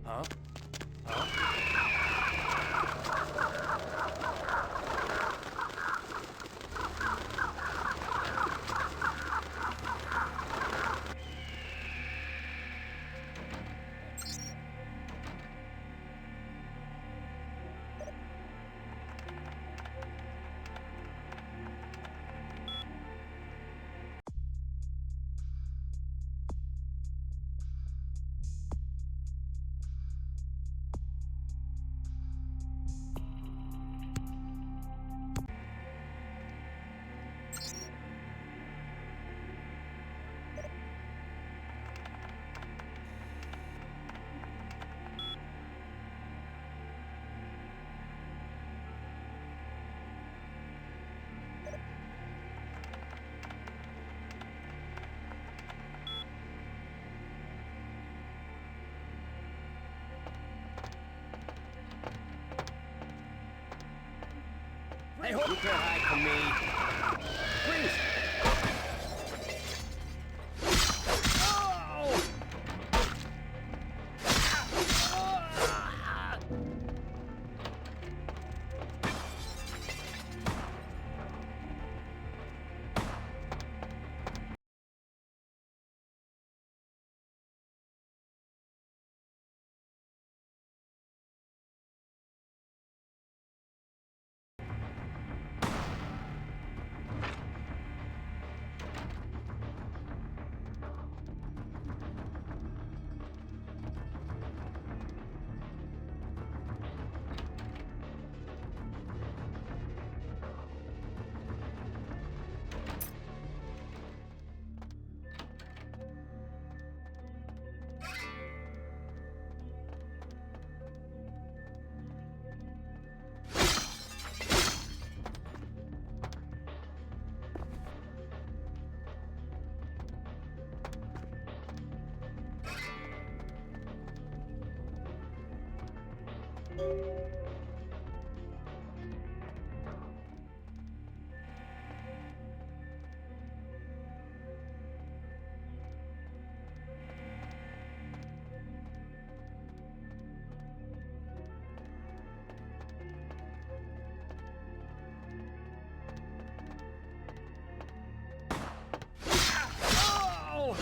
Huh? Huh? Hey, you can't hide from me. Freeze! Oh! Ah! Oh!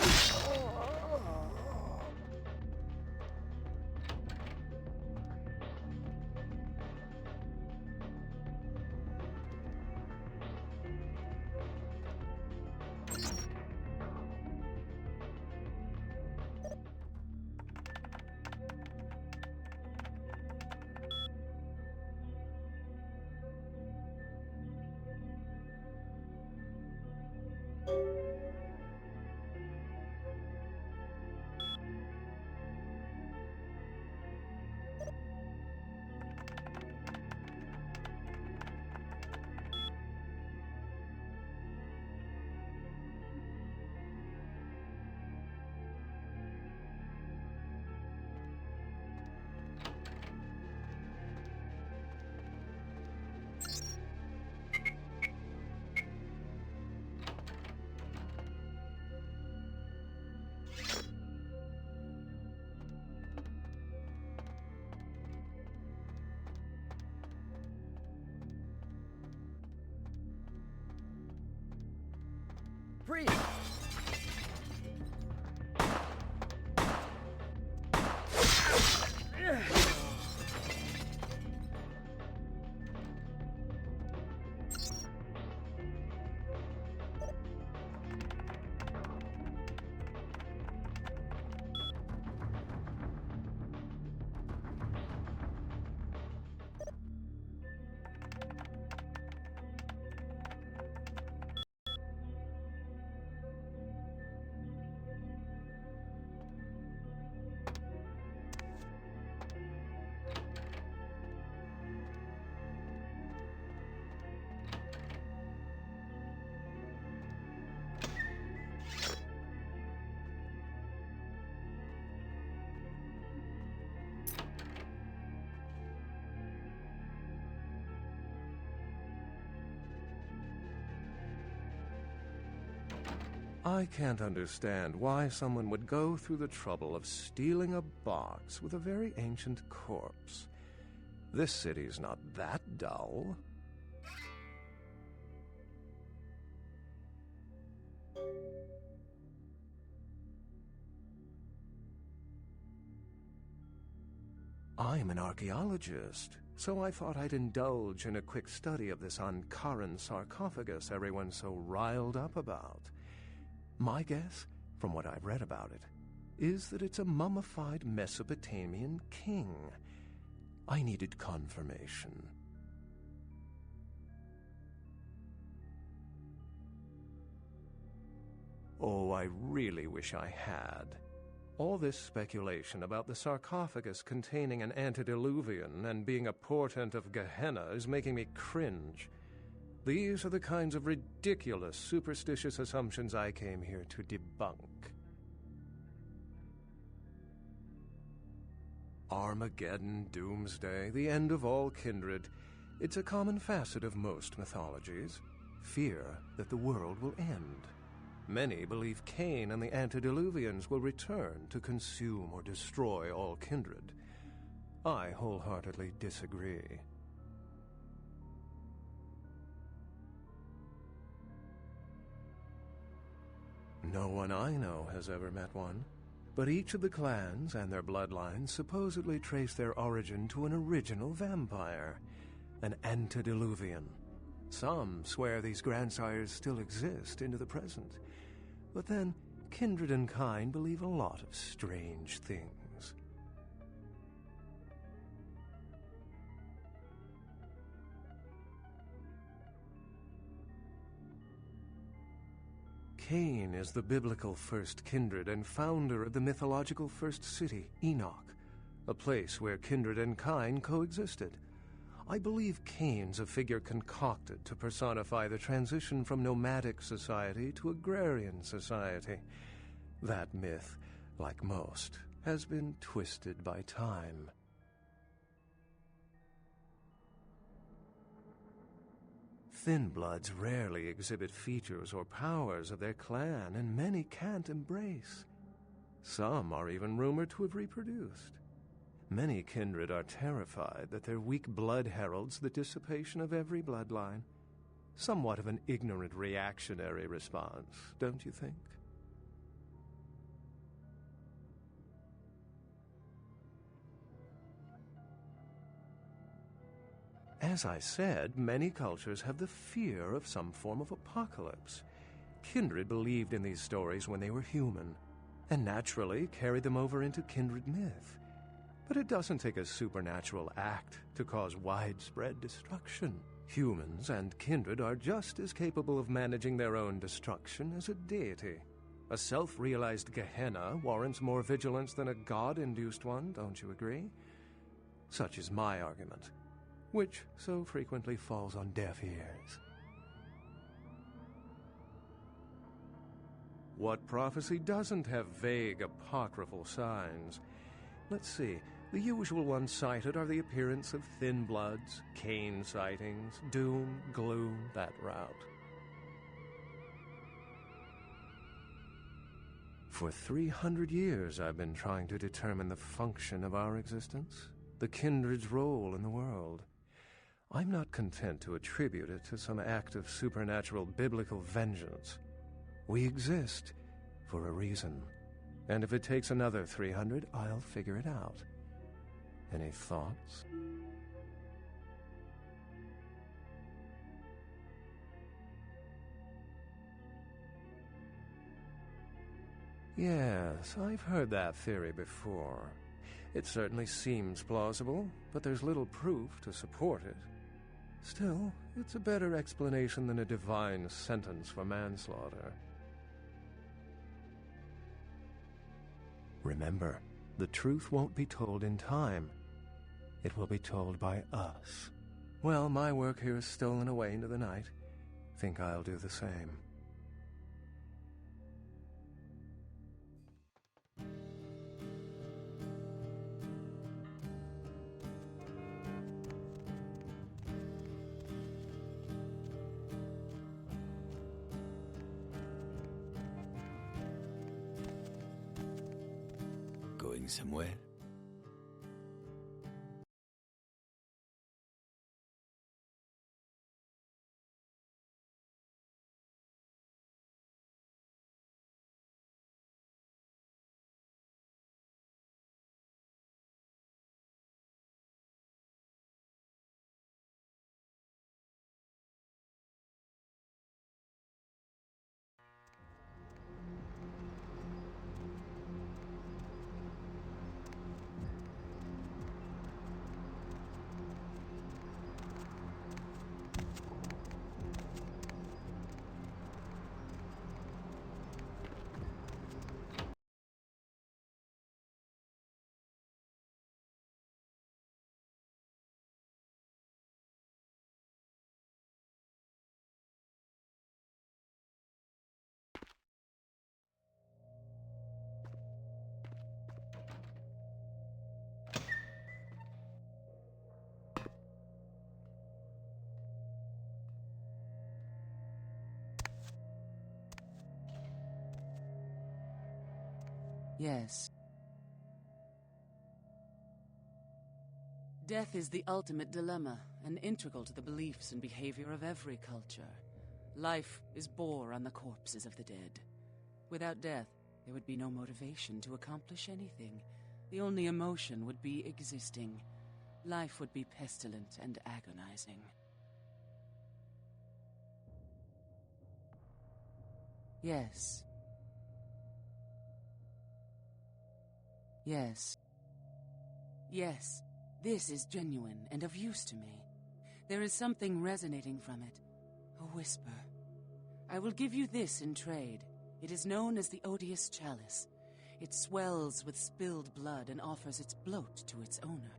Freeze! I can't understand why someone would go through the trouble of stealing a box with a very ancient corpse. This city's not that dull. I'm an archaeologist, so I thought I'd indulge in a quick study of this Ankaran sarcophagus everyone's so riled up about. My guess, from what I've read about it, is that it's a mummified Mesopotamian king. I needed confirmation. Oh, I really wish I had. All this speculation about the sarcophagus containing an antediluvian and being a portent of Gehenna is making me cringe. These are the kinds of ridiculous, superstitious assumptions I came here to debunk. Armageddon, doomsday, the end of all kindred. It's a common facet of most mythologies. Fear that the world will end. Many believe Cain and the antediluvians will return to consume or destroy all kindred. I wholeheartedly disagree. No one I know has ever met one, but each of the clans and their bloodlines supposedly trace their origin to an original vampire, an antediluvian. Some swear these grandsires still exist into the present, but then kindred and kind believe a lot of strange things. Cain is the biblical first kindred and founder of the mythological first city, Enoch, a place where kindred and kind coexisted. I believe Cain's a figure concocted to personify the transition from nomadic society to agrarian society. That myth, like most, has been twisted by time. Thin bloods rarely exhibit features or powers of their clan, and many can't embrace. Some are even rumored to have reproduced. Many kindred are terrified that their weak blood heralds the dissipation of every bloodline. Somewhat of an ignorant reactionary response, don't you think? As I said, many cultures have the fear of some form of apocalypse. Kindred believed in these stories when they were human, and naturally carried them over into kindred myth. But it doesn't take a supernatural act to cause widespread destruction. Humans and kindred are just as capable of managing their own destruction as a deity. A self-realized Gehenna warrants more vigilance than a god-induced one, don't you agree? Such is my argument, which so frequently falls on deaf ears. What prophecy doesn't have vague, apocryphal signs? Let's see. The usual ones cited are the appearance of thin bloods, Cain sightings, doom, gloom, that route. For 300 years I've been trying to determine the function of our existence, the kindred's role in the world. I'm not content to attribute it to some act of supernatural biblical vengeance. We exist for a reason, and if it takes another 300, I'll figure it out. Any thoughts? Yes, I've heard that theory before. It certainly seems plausible, but there's little proof to support it. Still, it's a better explanation than a divine sentence for manslaughter. Remember, the truth won't be told in time. It will be told by us. Well, my work here is stolen away into the night. Think I'll do the same. going somewhere? Yes. Death is the ultimate dilemma, and integral to the beliefs and behavior of every culture. Life is bore on the corpses of the dead. Without death, there would be no motivation to accomplish anything. The only emotion would be existing. Life would be pestilent and agonizing. Yes. Yes. Yes, this is genuine and of use to me. There is something resonating from it. A whisper. I will give you this in trade. It is known as the Odious Chalice. It swells with spilled blood and offers its bloat to its owner.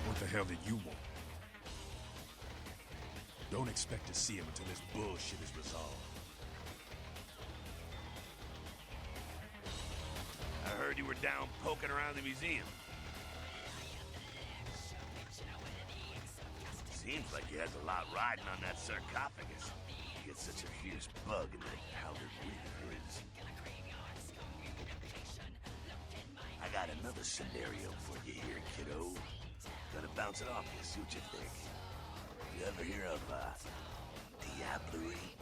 What the hell did you want? Don't expect to see him until this bullshit is resolved. I heard you were down poking around the museum. Seems like he has a lot riding on that sarcophagus. He gets such a fierce bug in that powdered wig of his. I got another scenario for you here, kiddo. Gonna bounce it off you, see what you think. You ever hear of, diablerie?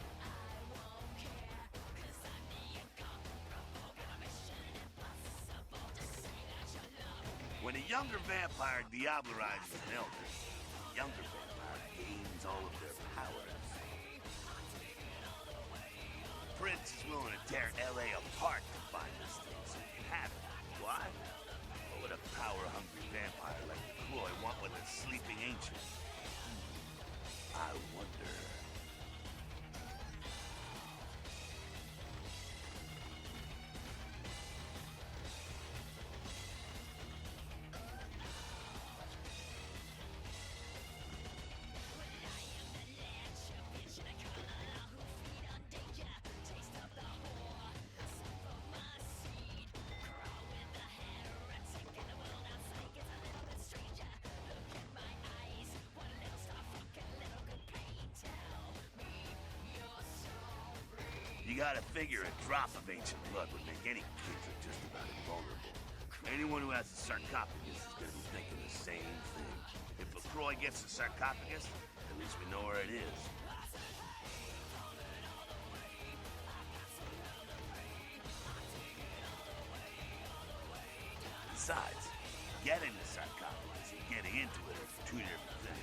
When a younger vampire diablerizes an elder, the younger vampire gains all of their powers. Prince is willing to tear L.A. apart to find this thing so he can have it. Why? What would a power-hungry vampire like Croy want with a sleeping ancient? I wonder. You gotta figure a drop of ancient blood would make any creature just about invulnerable. Anyone who has a sarcophagus is gonna be thinking the same thing. If LaCroix gets the sarcophagus, at least we know where it is. Besides, getting the sarcophagus and getting into it are two different things.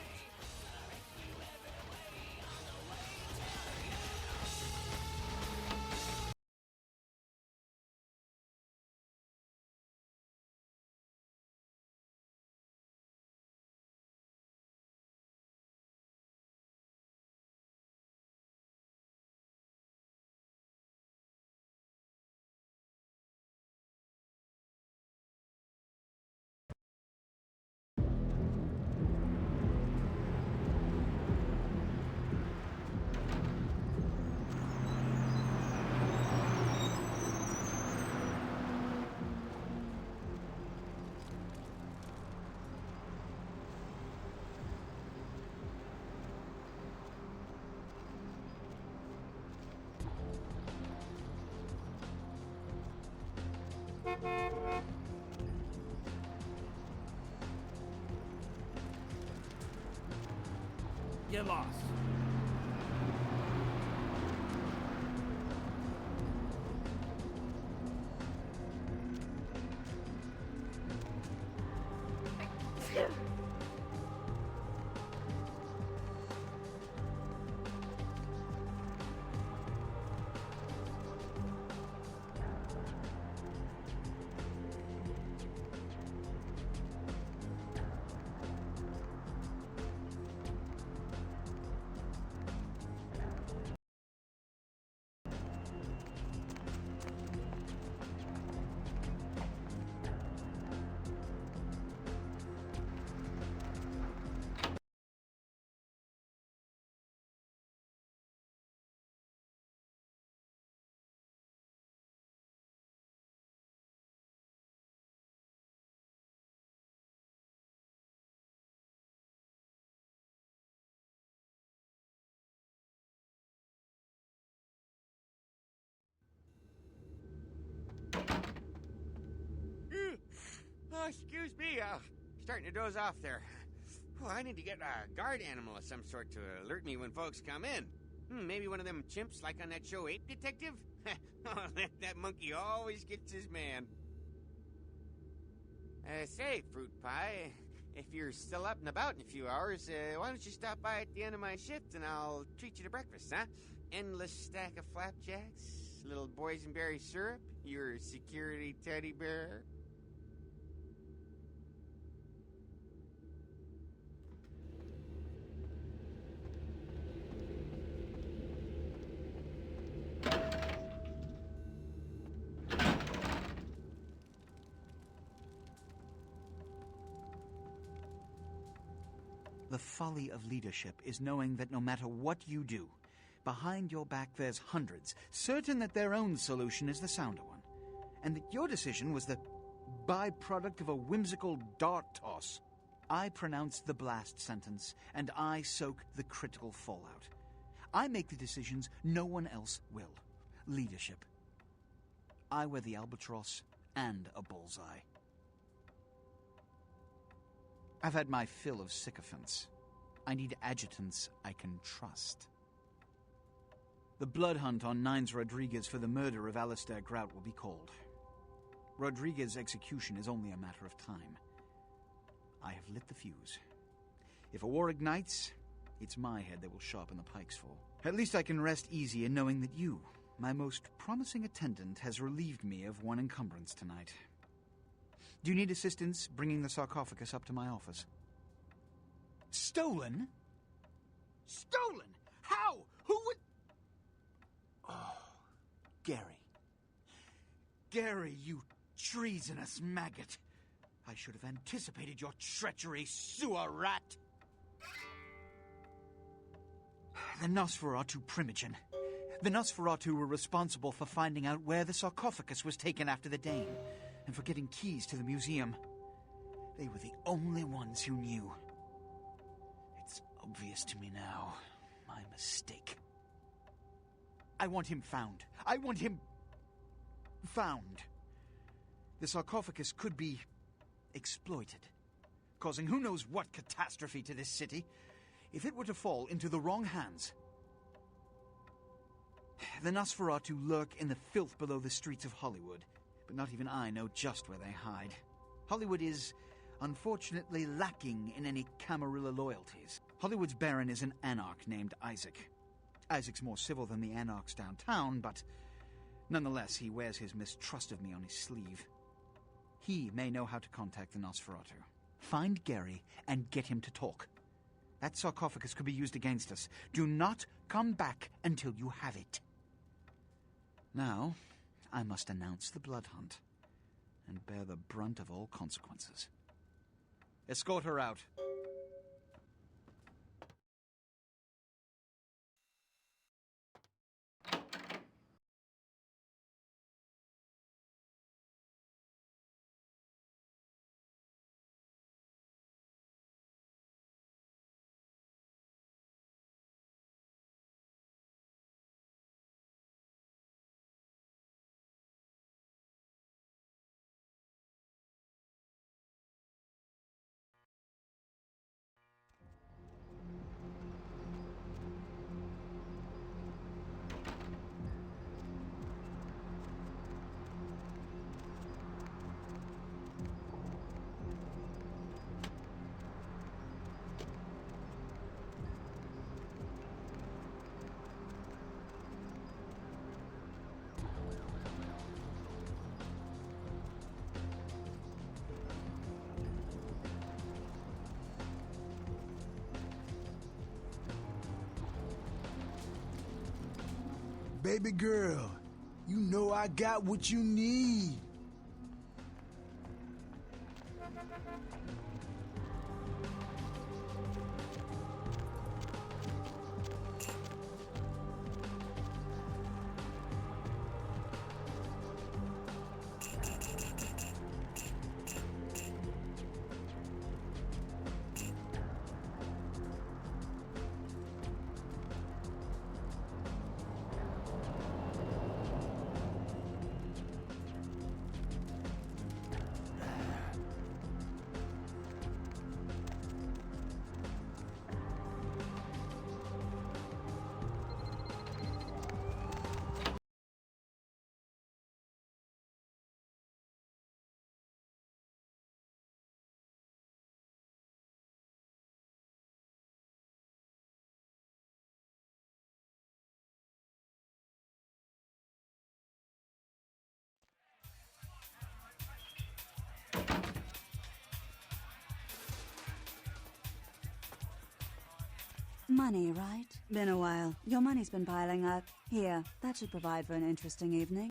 Get lost. Oh, excuse me, starting to doze off there. Oh, I need to get a guard animal of some sort to alert me when folks come in. Maybe one of them chimps like on that show Ape Detective? Oh, that monkey always gets his man. Say, Fruit Pie, if you're still up and about in a few hours, why don't you stop by at the end of my shift and I'll treat you to breakfast, huh? Endless stack of flapjacks, little boysenberry syrup, your security teddy bear. The folly of leadership is knowing that no matter what you do, behind your back there's hundreds, certain that their own solution is the sounder one, and that your decision was the byproduct of a whimsical dart toss. I pronounce the blast sentence, and I soak the critical fallout. I make the decisions no one else will. Leadership. I wear the albatross and a bullseye. I've had my fill of sycophants. I need adjutants I can trust. The blood hunt on Nines Rodriguez for the murder of Alistair Grout will be called. Rodriguez's execution is only a matter of time. I have lit the fuse. If a war ignites, it's my head they will sharpen the pikes for. At least I can rest easy in knowing that you, my most promising attendant, has relieved me of one encumbrance tonight. Do you need assistance bringing the sarcophagus up to my office? Stolen? Stolen? How? Who would... Oh, Gary. Gary, you treasonous maggot. I should have anticipated your treachery, sewer rat. The Nosferatu Primogen. The Nosferatu were responsible for finding out where the sarcophagus was taken after the Dane, and for getting keys to the museum. They were the only ones who knew. It's obvious to me now. My mistake. I want him found. I want him found. The sarcophagus could be exploited, causing who knows what catastrophe to this city. If it were to fall into the wrong hands, the Nosferatu lurk in the filth below the streets of Hollywood, but not even I know just where they hide. Hollywood is, unfortunately, lacking in any Camarilla loyalties. Hollywood's baron is an anarch named Isaac. Isaac's more civil than the anarchs downtown, but nonetheless, he wears his mistrust of me on his sleeve. He may know how to contact the Nosferatu. Find Gary and get him to talk. That sarcophagus could be used against us. Do not come back until you have it. Now, I must announce the blood hunt and bear the brunt of all consequences. Escort her out. Baby girl, you know I got what you need. Money, right? Been a while. Your money's been piling up. Here, that should provide for an interesting evening.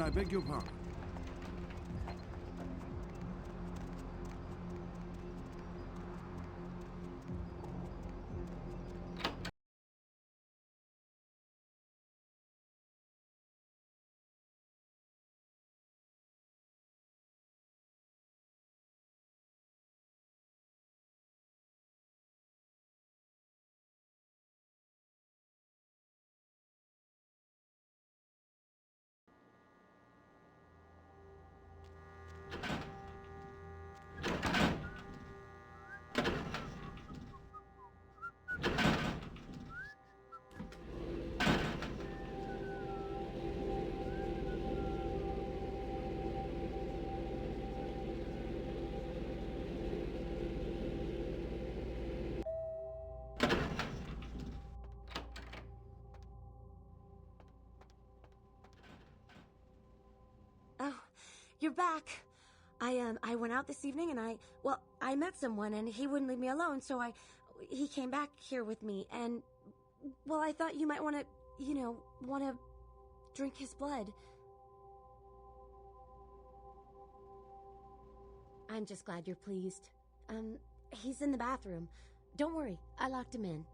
I beg your pardon. You're back. I went out this evening and I met someone and he wouldn't leave me alone, so he came back here with me, and, well, I thought you might want to, drink his blood. I'm just glad you're pleased. He's in the bathroom. Don't worry, I locked him in.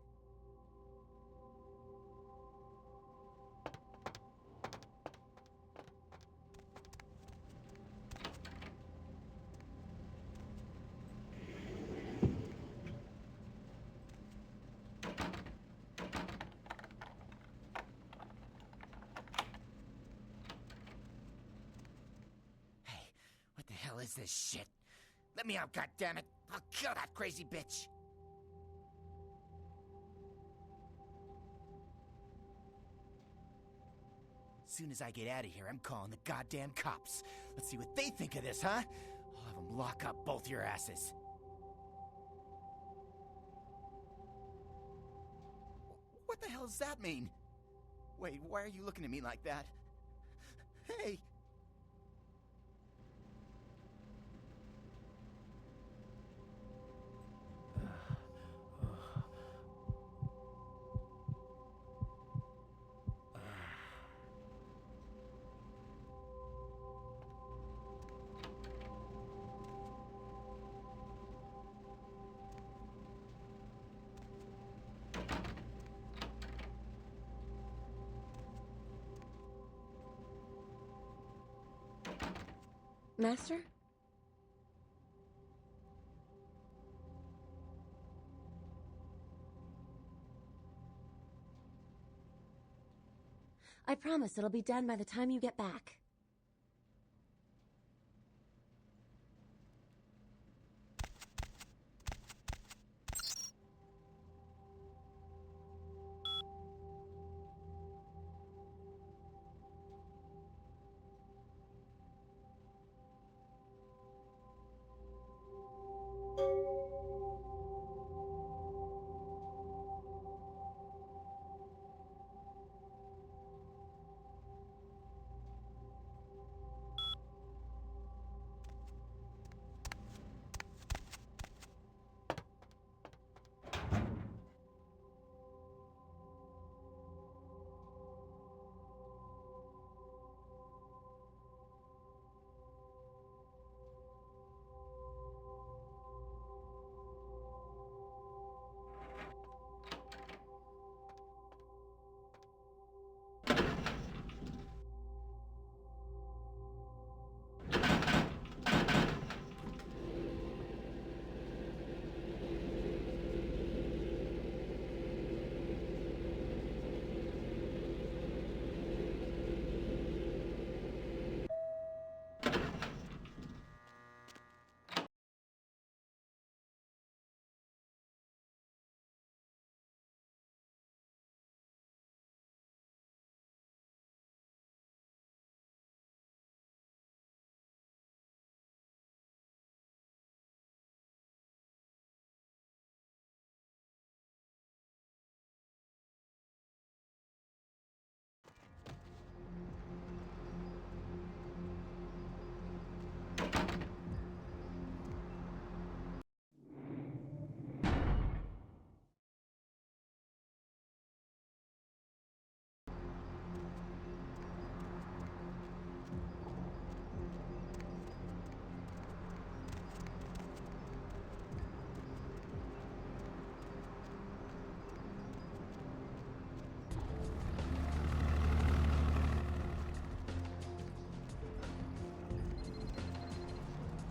What the hell is this shit? Let me out, goddammit! I'll kill that crazy bitch! Soon as I get out of here, I'm calling the goddamn cops. Let's see what they think of this, huh? I'll have them lock up both your asses. What the hell does that mean? Wait, why are you looking at me like that? Hey! Master? I promise it'll be done by the time you get back.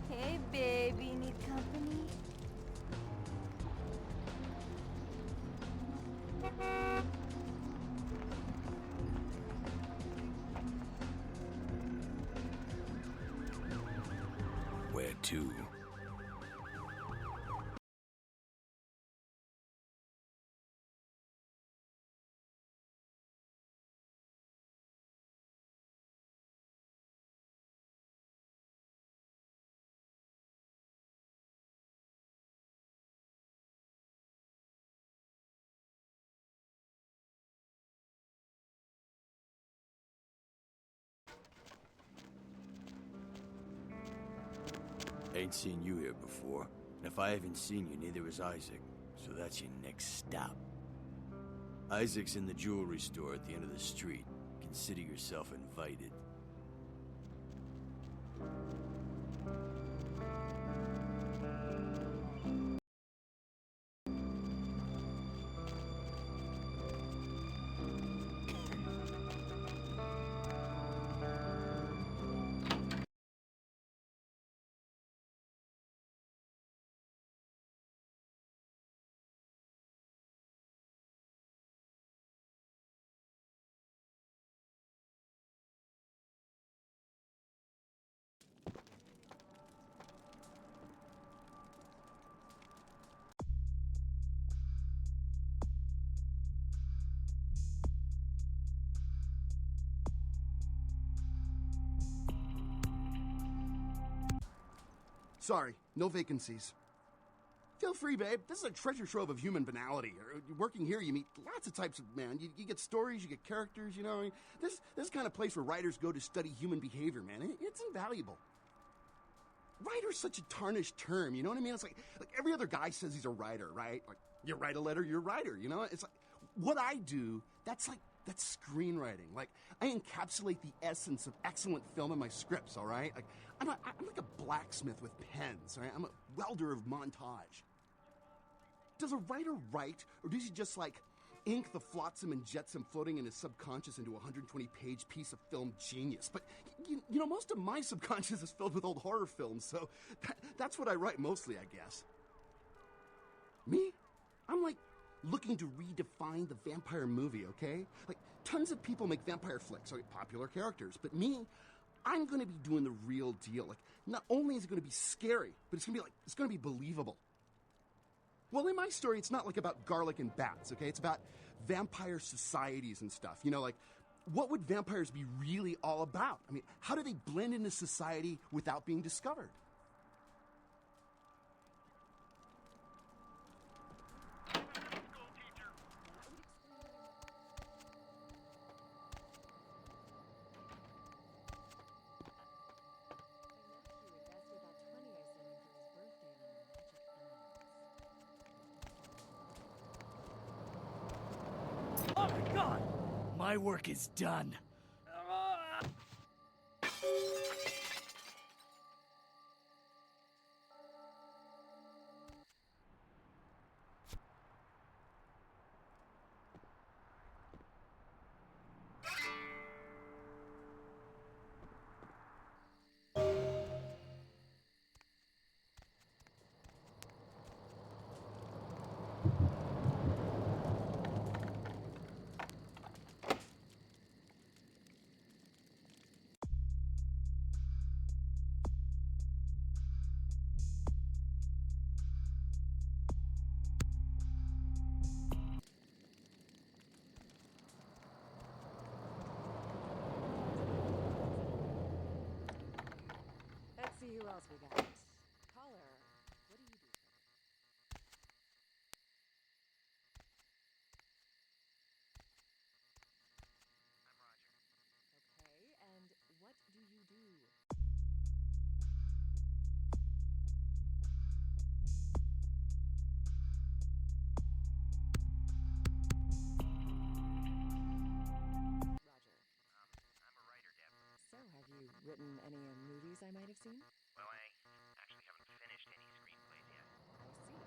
Hey, baby, need company? Where to? Ain't seen you here before. And if I haven't seen you, neither has Isaac. So that's your next stop. Isaac's in the jewelry store at the end of the street. Consider yourself invited. Sorry, no vacancies. Feel free, babe. This is a treasure trove of human banality. Working here, you meet lots of types of man. You get stories, you get characters, you know. This kind of place where writers go to study human behavior, man. It's invaluable. Writer's such a tarnished term, you know what I mean? It's like every other guy says he's a writer, right? Like, you write a letter, you're a writer, you know? It's like, what I do, that's screenwriting. Like, I encapsulate the essence of excellent film in my scripts, all right? Like, I'm like a blacksmith with pens, all right? I'm a welder of montage. Does a writer write, or does he just, like, ink the flotsam and jetsam floating in his subconscious into a 120-page piece of film genius? But, you know, most of my subconscious is filled with old horror films, so that's what I write mostly, I guess. Me? I'm, like, looking to redefine the vampire movie, okay? Like, tons of people make vampire flicks, like popular characters, but me, I'm gonna be doing the real deal. Like, not only is it gonna be scary, but it's gonna be believable. Well, in my story, it's not like about garlic and bats, okay? It's about vampire societies and stuff. You know, like, what would vampires be really all about? I mean, how do they blend into society without being discovered? Oh my god! My work is done. Let's see who else we got. Caller, what do you do? Okay, and what do you do? Roger. I'm a writer, Deb. So, have you written any movies I might have seen? Well, I actually haven't finished any screenplays yet. I see.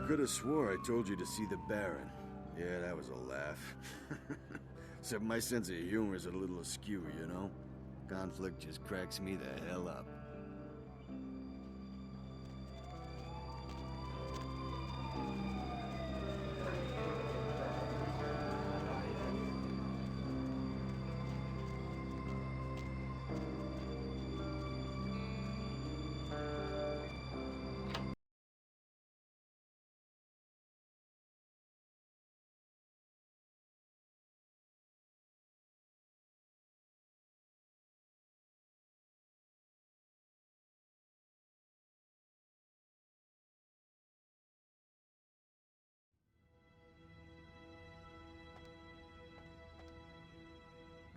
could have swore I told you to see the Baron. Yeah, that was a laugh. Except my sense of humor is a little askew, you know? Conflict just cracks me the hell up.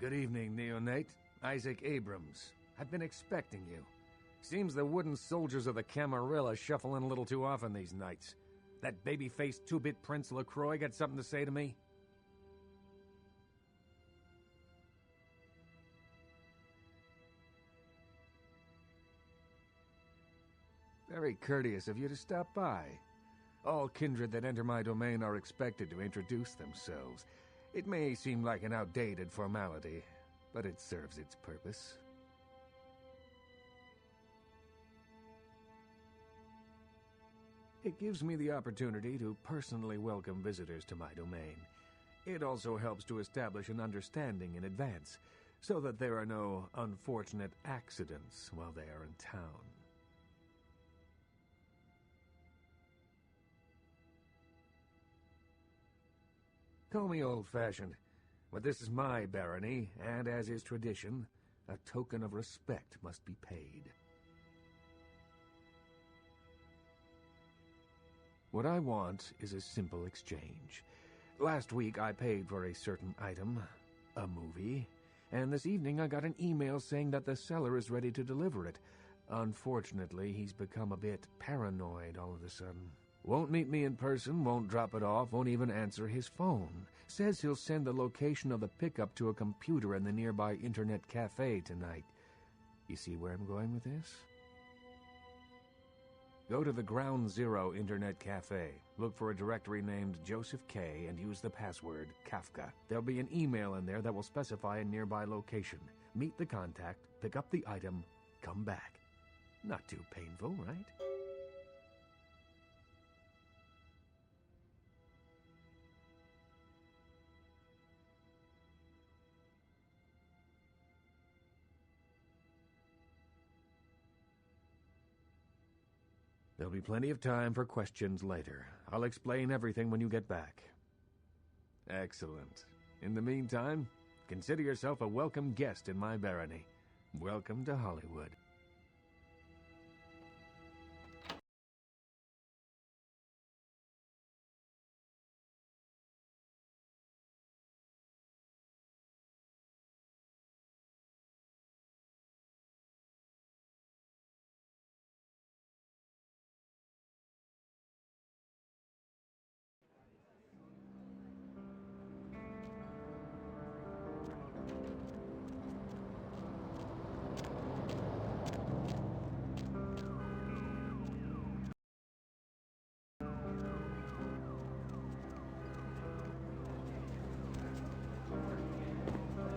Good evening, Neonate. Isaac Abrams. I've been expecting you. Seems the wooden soldiers of the Camarilla shuffle in a little too often these nights. That baby-faced two-bit Prince LaCroix got something to say to me? Very courteous of you to stop by. All kindred that enter my domain are expected to introduce themselves. It may seem like an outdated formality, but it serves its purpose. It gives me the opportunity to personally welcome visitors to my domain. It also helps to establish an understanding in advance, so that there are no unfortunate accidents while they are in town. Call me old-fashioned, but this is my barony, and as is tradition, a token of respect must be paid. What I want is a simple exchange. Last week I paid for a certain item, a movie, and this evening I got an email saying that the seller is ready to deliver it. Unfortunately, he's become a bit paranoid all of a sudden. Won't meet me in person, won't drop it off, won't even answer his phone. Says he'll send the location of the pickup to a computer in the nearby internet cafe tonight. You see where I'm going with this? Go to the Ground Zero Internet Cafe. Look for a directory named Joseph K. and use the password Kafka. There'll be an email in there that will specify a nearby location. Meet the contact, pick up the item, come back. Not too painful, right? There'll be plenty of time for questions later. I'll explain everything when you get back. Excellent. In the meantime, consider yourself a welcome guest in my barony. Welcome to Hollywood.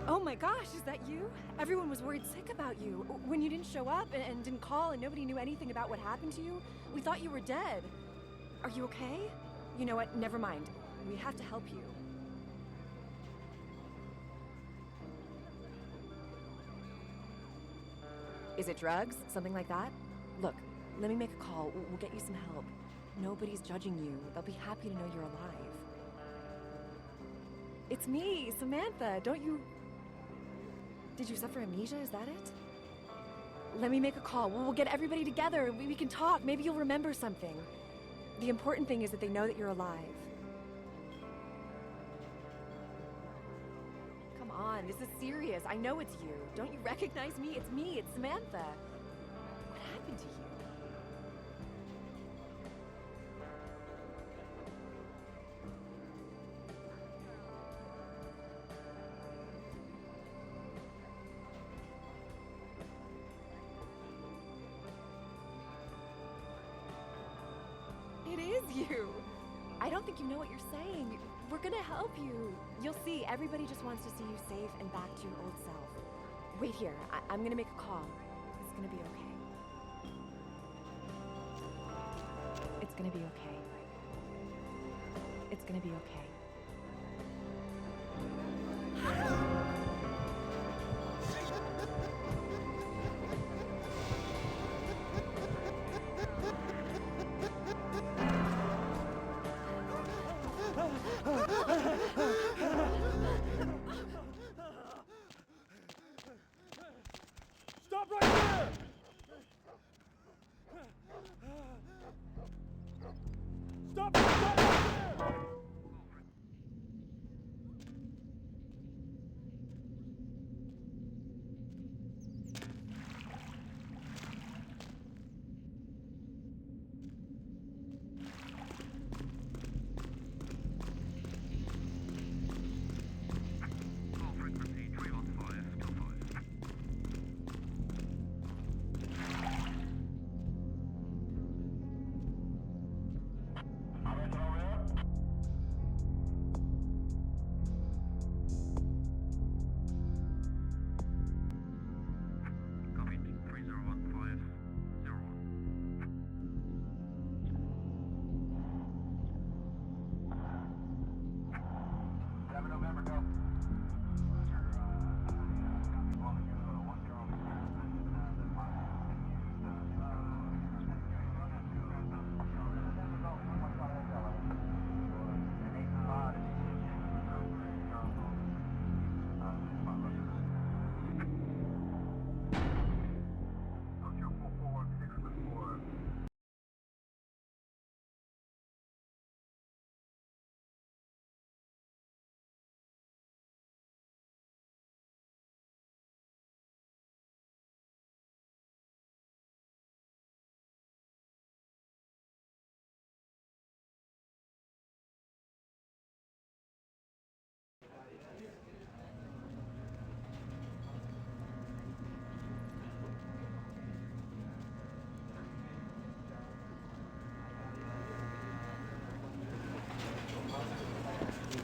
Oh my gosh, is that you? Everyone was worried sick about you. When you didn't show up and didn't call and nobody knew anything about what happened to you, we thought you were dead. Are you okay? You know what? Never mind. We have to help you. Is it drugs? Something like that? Look, let me make a call. We'll get you some help. Nobody's judging you. They'll be happy to know you're alive. It's me, Samantha. Don't you... Did you suffer amnesia? Is that it? Let me make a call. We'll get everybody together. We can talk. Maybe you'll remember something. The important thing is that they know that you're alive. Come on, this is serious. I know it's you. Don't you recognize me? It's me. It's Samantha. What happened to you? It is you. I don't think you know what you're saying. We're gonna help you. You'll see, everybody just wants to see you safe and back to your old self. Wait here, I'm gonna make a call. It's gonna be okay. It's gonna be okay. It's gonna be okay. Stop right there! Stop right there!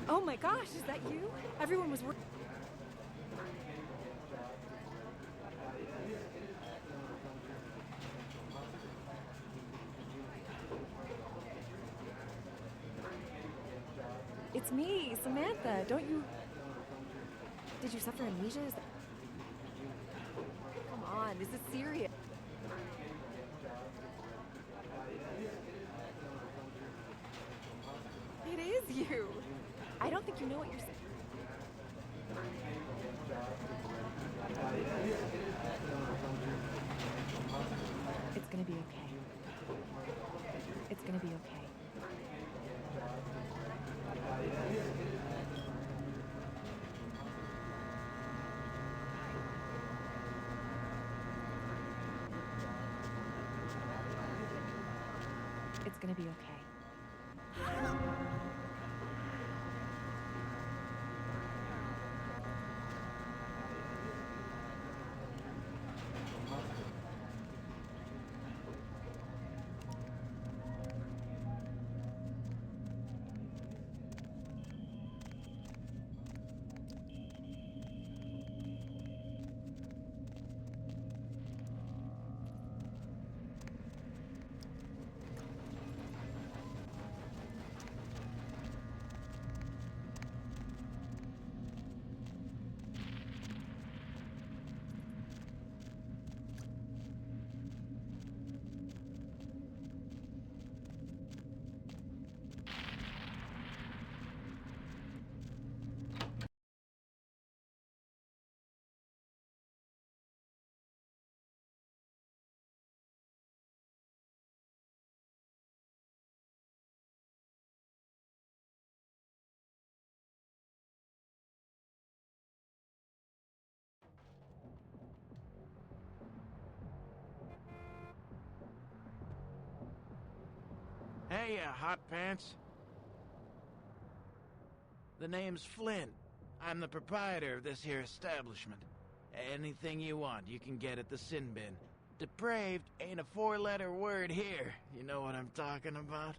Oh my gosh, is that you? Everyone was worried. It's me, Samantha. Don't you... Did you suffer amnesia? Come on, this is serious. It is you. I don't think you know what you're saying. It's gonna be okay. It's gonna be okay. It's gonna be okay. Hey, hot pants. The name's Flynn. I'm the proprietor of this here establishment. Anything you want, you can get at the sin bin. Depraved ain't a four-letter word here. You know what I'm talking about?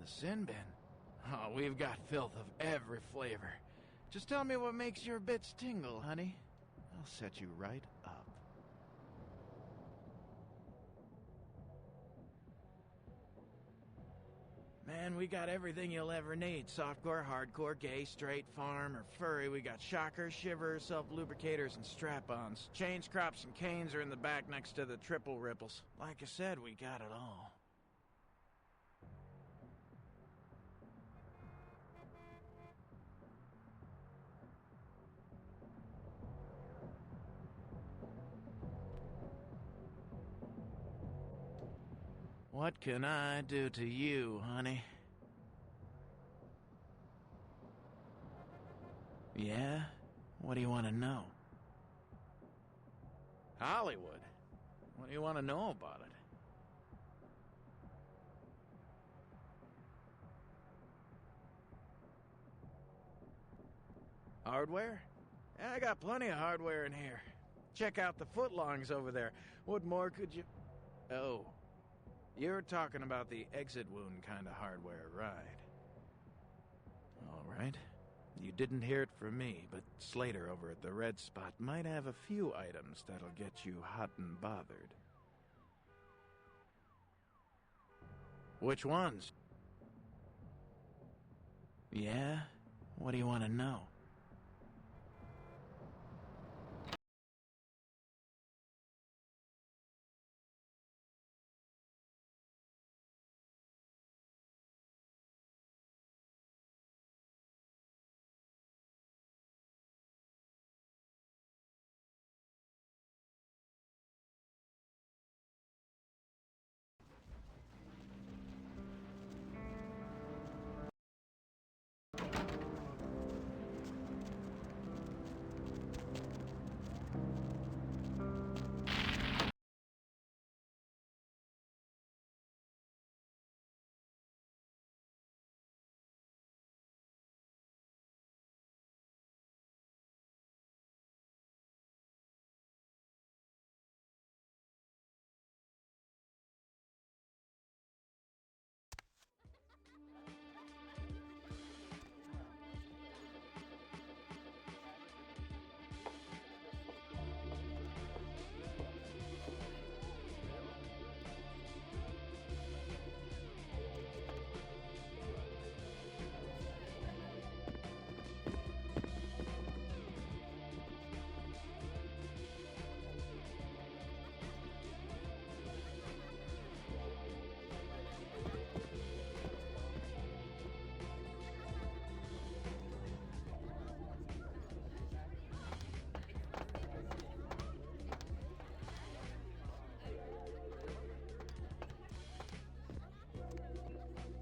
sin bin? Oh, we've got filth of every flavor. Just tell me what makes your bits tingle, honey. I'll set you right up. Man, we got everything you'll ever need. Softcore, hardcore, gay, straight, farm, or furry. We got shockers, shivers, self-lubricators, and strap-ons. Chains, crops, and canes are in the back next to the triple ripples. Like I said, we got it all. What can I do to you, honey? Yeah? What do you want to know? Hollywood? What do you want to know about it? Hardware? Yeah, I got plenty of hardware in here. Check out the footlongs over there. What more could you... Oh. You're talking about the exit wound kind of hardware, right? All right. You didn't hear it from me, but Slater over at the Red Spot might have a few items that'll get you hot and bothered. Which ones? Yeah? What do you want to know?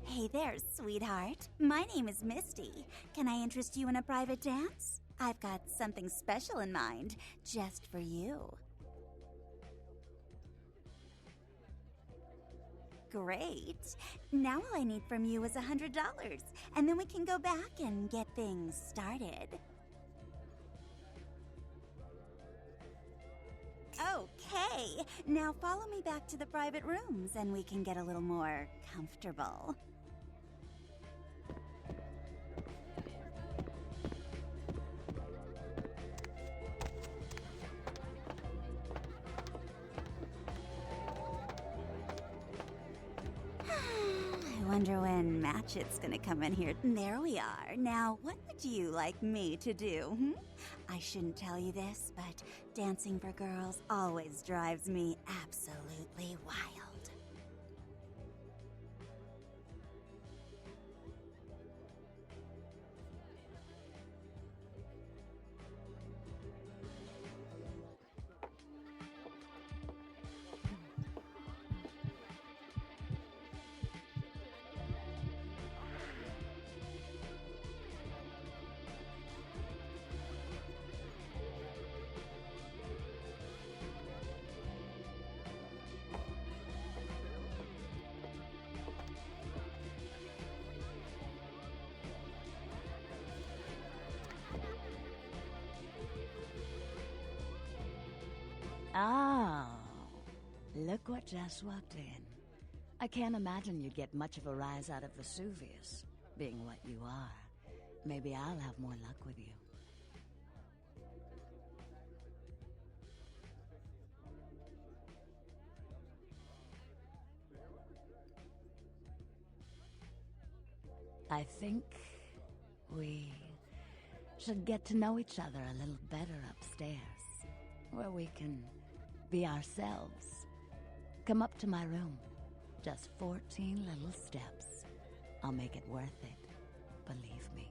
Hey there, sweetheart. My name is Misty. Can I interest you in a private dance? I've got something special in mind, just for you. Great. Now all I need from you is $100, and then we can go back and get things started. Okay, now follow me back to the private rooms, and we can get a little more comfortable. I wonder when Matchett's gonna come in here. There we are. Now, what would you like me to do? I shouldn't tell you this, but dancing for girls always drives me absolutely wild. Oh, look what just walked in. I can't imagine you'd get much of a rise out of Vesuvius, being what you are. Maybe I'll have more luck with you. I think we should get to know each other a little better upstairs, where we can be ourselves. Come up to my room. Just 14 little steps. I'll make it worth it. Believe me.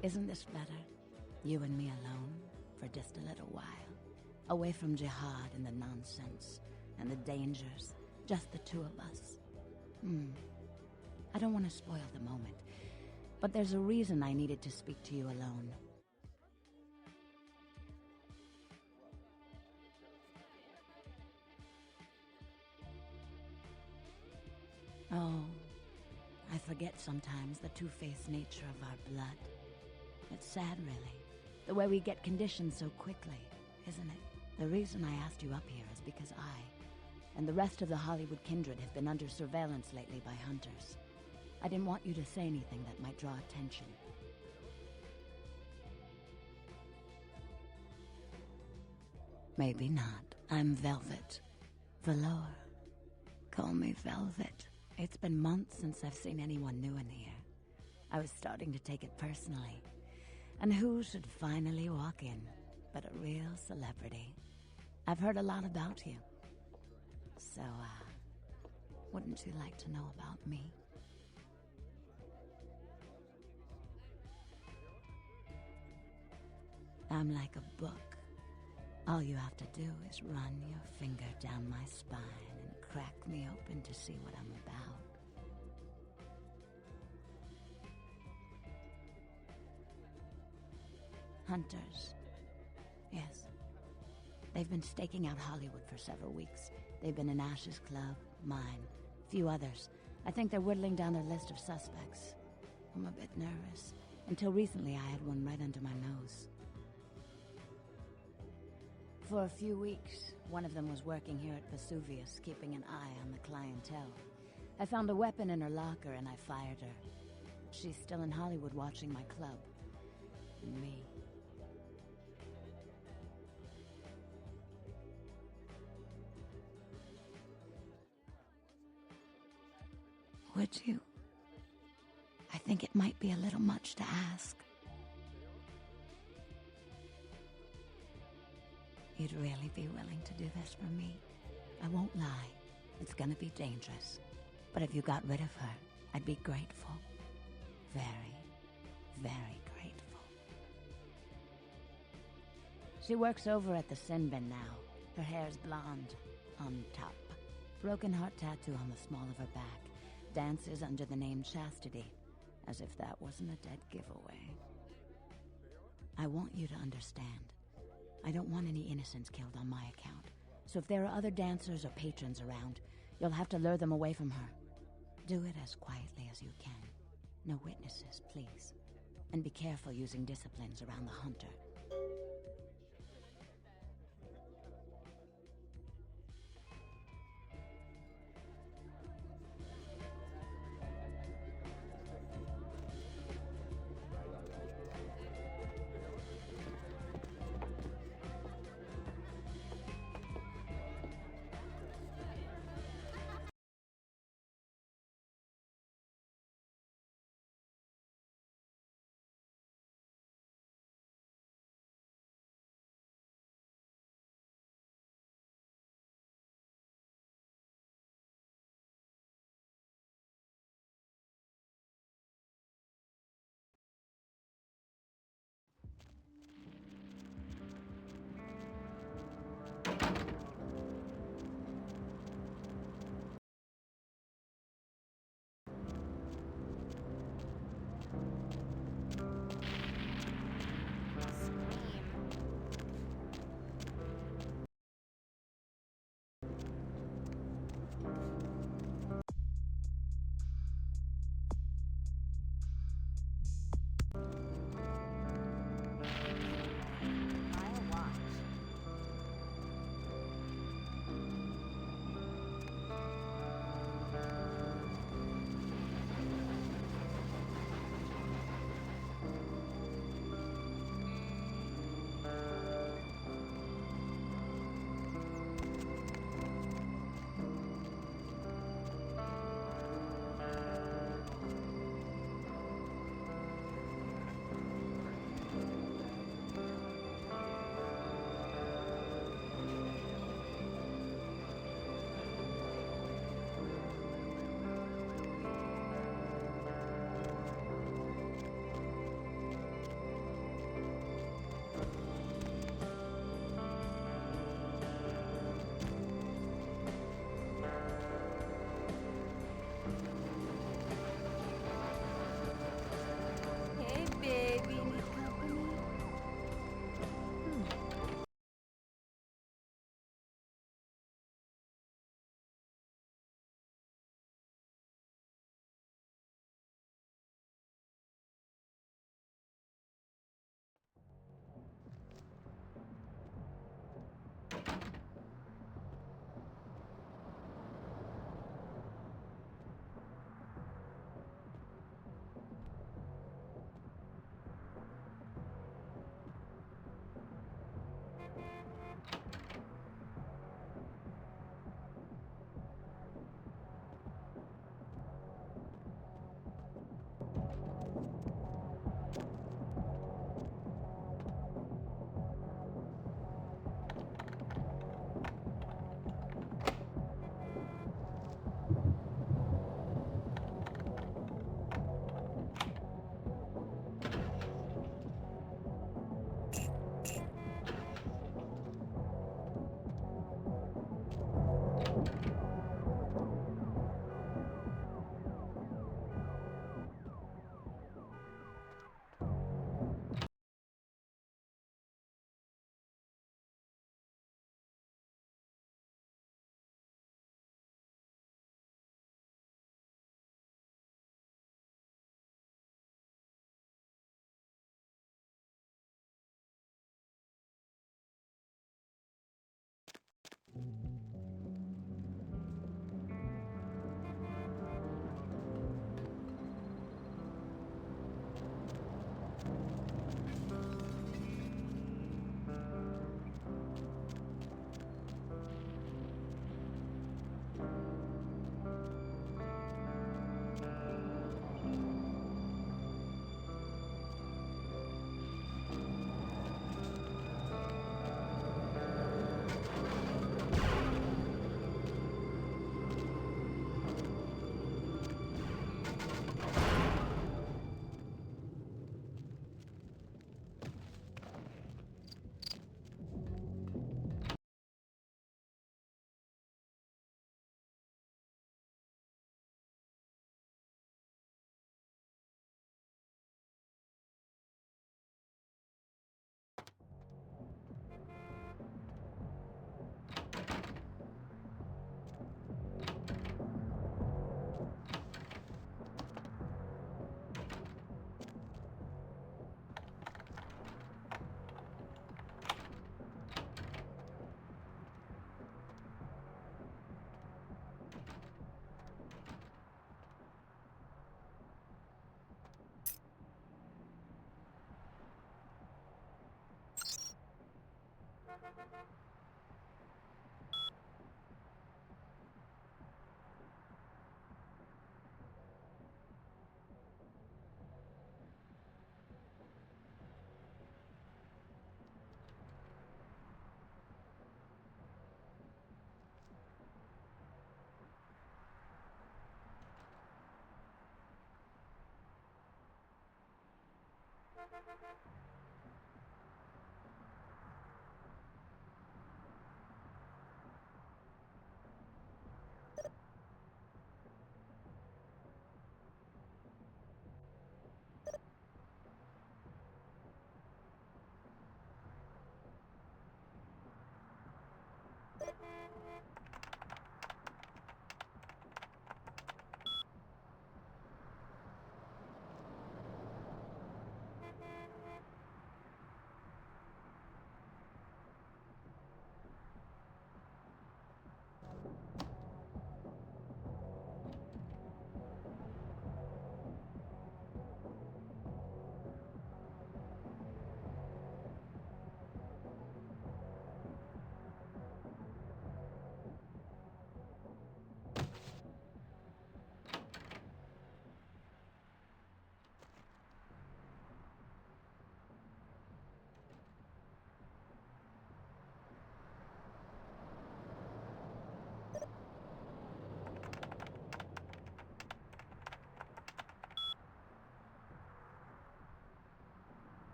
Isn't this better? You and me alone for just a little while. Away from jihad and the nonsense and the dangers. Just the two of us. I don't want to spoil the moment, but there's a reason I needed to speak to you alone. Oh, I forget sometimes the two-faced nature of our blood. It's sad, really, the way we get conditioned so quickly, isn't it? The reason I asked you up here is because I and the rest of the Hollywood kindred have been under surveillance lately by hunters. I didn't want you to say anything that might draw attention. Maybe not. I'm Velvet. Velour. Call me Velvet. It's been months since I've seen anyone new in here. I was starting to take it personally. And who should finally walk in but a real celebrity? I've heard a lot about you. So, wouldn't you like to know about me? I'm like a book. All you have to do is run your finger down my spine and crack me open to see what I'm about. Hunters. Yes. They've been staking out Hollywood for several weeks. They've been in Ash's club, mine, few others. I think they're whittling down their list of suspects. I'm a bit nervous. Until recently, I had one right under my nose. For a few weeks, one of them was working here at Vesuvius, keeping an eye on the clientele. I found a weapon in her locker and I fired her. She's still in Hollywood watching my club. And me. Would you? I think it might be a little much to ask. You'd really be willing to do this for me? I won't lie. It's gonna be dangerous. But if you got rid of her, I'd be grateful. Very, very grateful. She works over at the Sin Bin now. Her hair's blonde, on top. Broken heart tattoo on the small of her back. Dances under the name Chastity, as if that wasn't a dead giveaway. I want you to understand. I don't want any innocents killed on my account. So if there are other dancers or patrons around, you'll have to lure them away from her. Do it as quietly as you can. No witnesses, please. And be careful using disciplines around the hunter.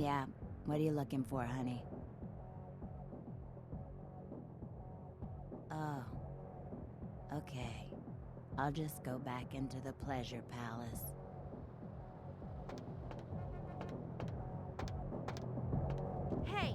Yeah, what are you looking for, honey? Oh. Okay. I'll just go back into the pleasure palace. Hey!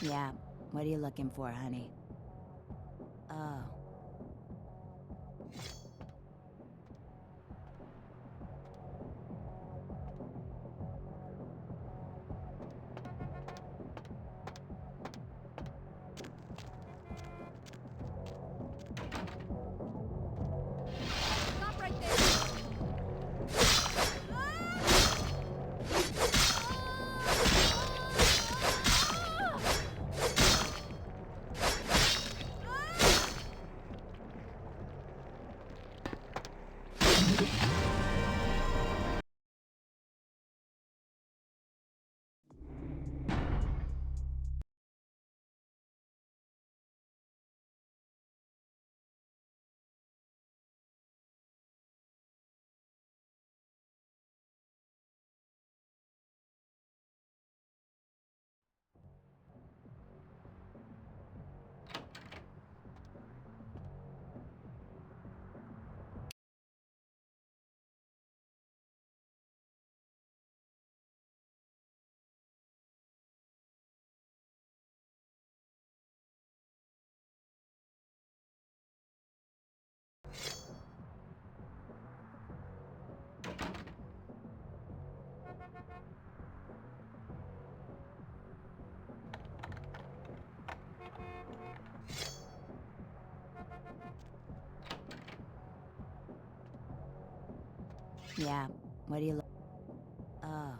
Yeah, what are you looking for, honey? Oh. Stop right there! Yeah, what do you look? Oh.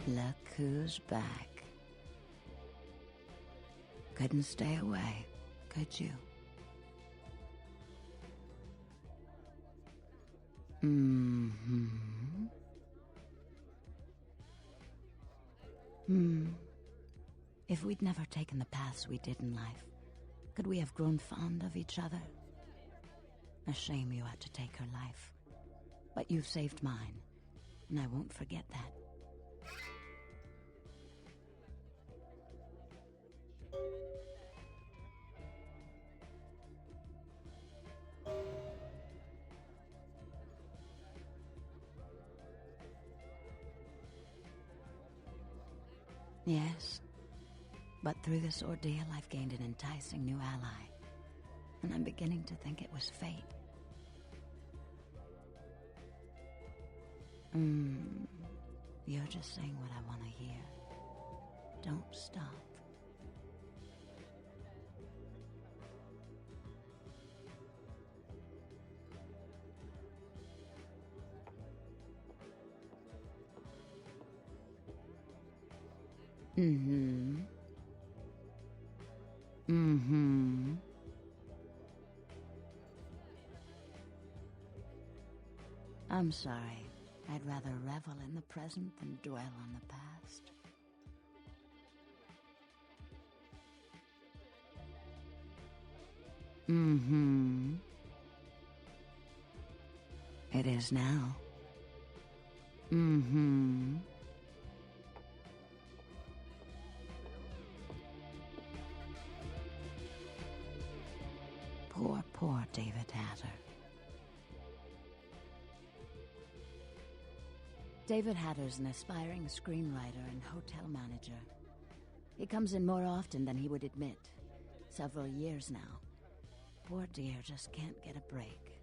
Look who's back. Couldn't stay away, could you? Mm-hmm. If we'd never taken the paths we did in life, could we have grown fond of each other? A shame you had to take her life. But you've saved mine, and I won't forget that. Yes, but through this ordeal I've gained an enticing new ally, and I'm beginning to think it was fate. You're just saying what I want to hear. Don't stop. I'm sorry. I'd rather revel in the present than dwell on the past. It is now. Poor David Hatter. David Hatter's an aspiring screenwriter and hotel manager. He comes in more often than he would admit. Several years now. Poor dear just can't get a break.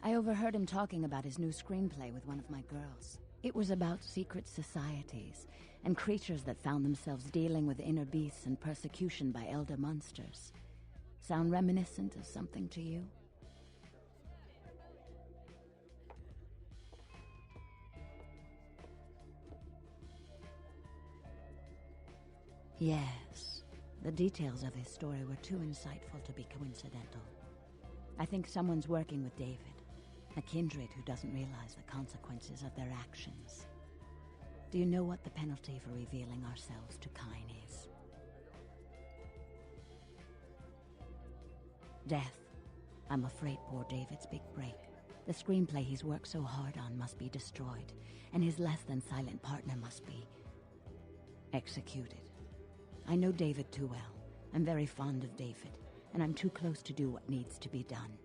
I overheard him talking about his new screenplay with one of my girls. It was about secret societies and creatures that found themselves dealing with inner beasts and persecution by elder monsters. Sound reminiscent of something to you? Yes. The details of his story were too insightful to be coincidental. I think someone's working with David, a kindred who doesn't realize the consequences of their actions. Do you know what the penalty for revealing ourselves to Kine is? Death. I'm afraid poor David's big break. The screenplay he's worked so hard on must be destroyed, and his less-than-silent partner must be executed. I know David too well. I'm very fond of David, and I'm too close to do what needs to be done.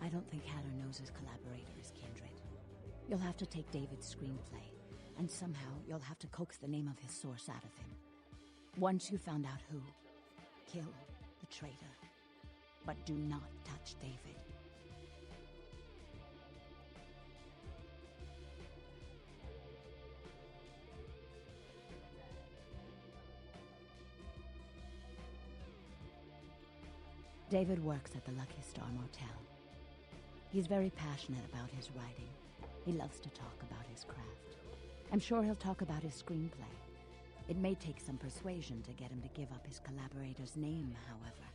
I don't think Hatter knows his collaborator is Kindred. You'll have to take David's screenplay, and somehow you'll have to coax the name of his source out of him. Once you found out who, kill the traitor. But do not touch David. David works at the Lucky Star Motel. He's very passionate about his writing. He loves to talk about his craft. I'm sure he'll talk about his screenplay. It may take some persuasion to get him to give up his collaborator's name, however.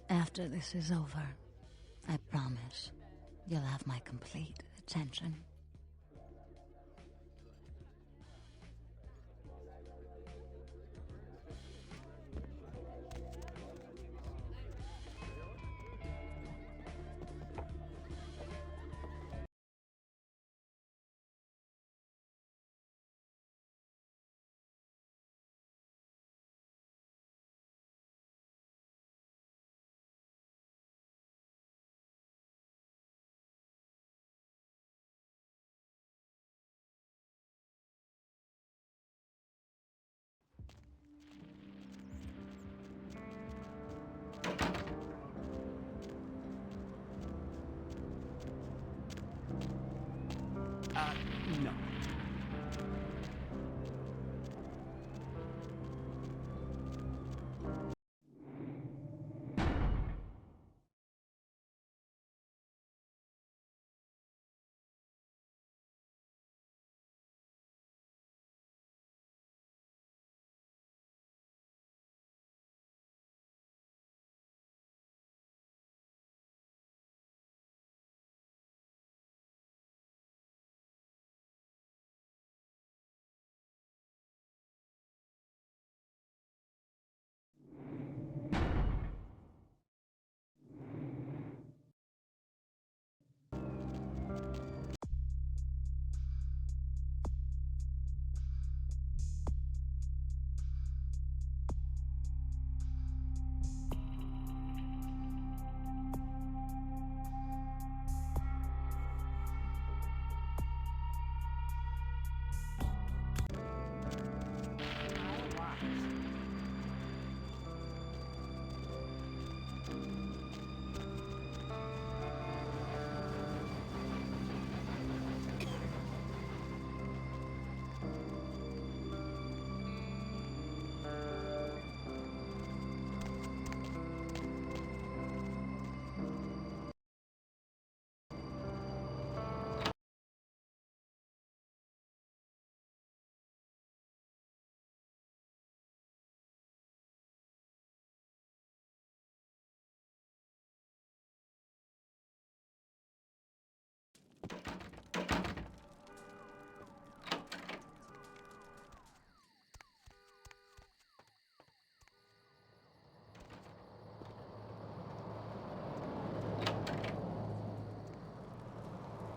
After this is over, I promise you'll have my complete attention. No.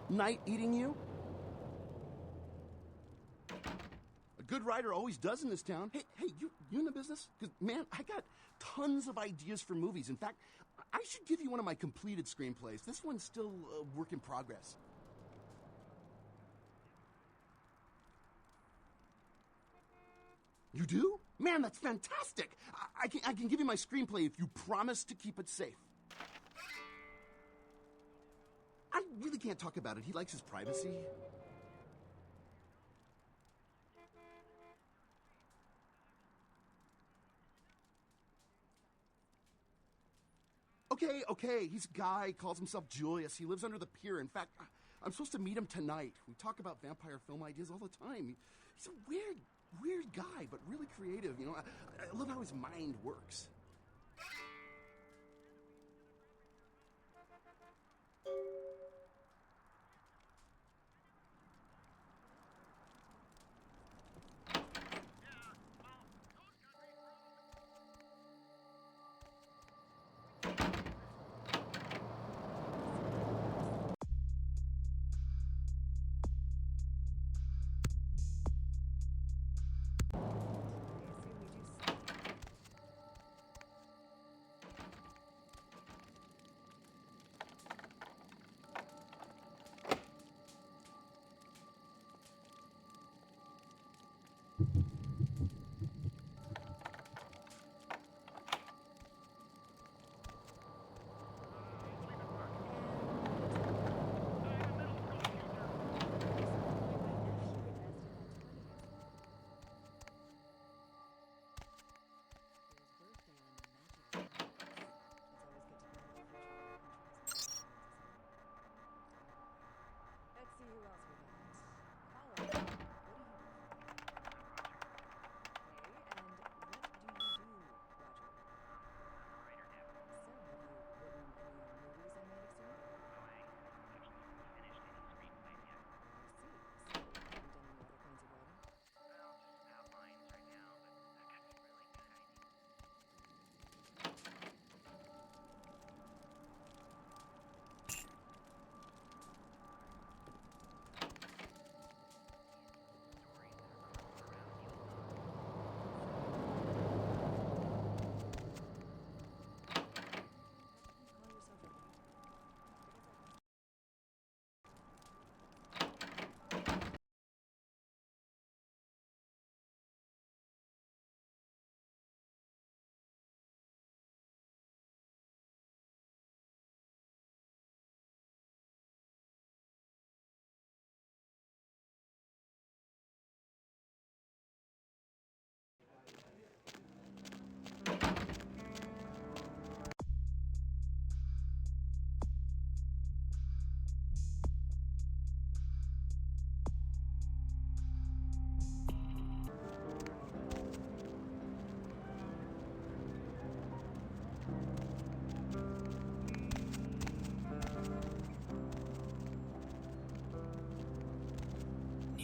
Night eating you? A good writer always does in this town. Hey, you in the business? Because, man, I got tons of ideas for movies. In fact, I should give you one of my completed screenplays. This one's still a work in progress. You do? Man, that's fantastic! I can give you my screenplay if you promise to keep it safe. I really can't talk about it. He likes his privacy. Okay. He's a guy, calls himself Julius. He lives under the pier. In fact, I'm supposed to meet him tonight. We talk about vampire film ideas all the time. He's a weird guy, but really creative. You know, I love how his mind works.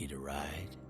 here to ride?